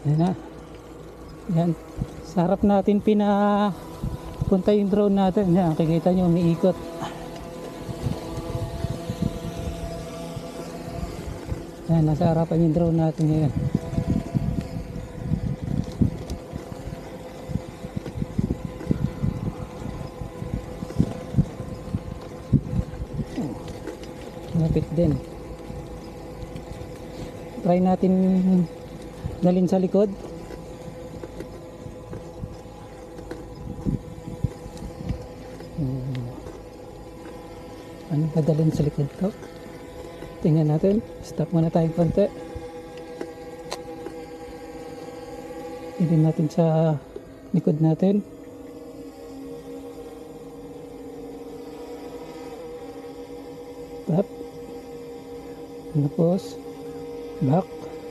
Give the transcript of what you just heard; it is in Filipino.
Yan na. Yan. Sa harap natin pinapunta yung drone natin. Yan, kikita nyo umiikot. Yan, nasa harapan yung drone natin ngayon. Lapit din. Try natin dalhin sa likod. Ano ba dalhin sa likod ko? Tingnan natin. Stop muna tayong konti. Tingnan natin sa likod natin. Stop. Tapos back.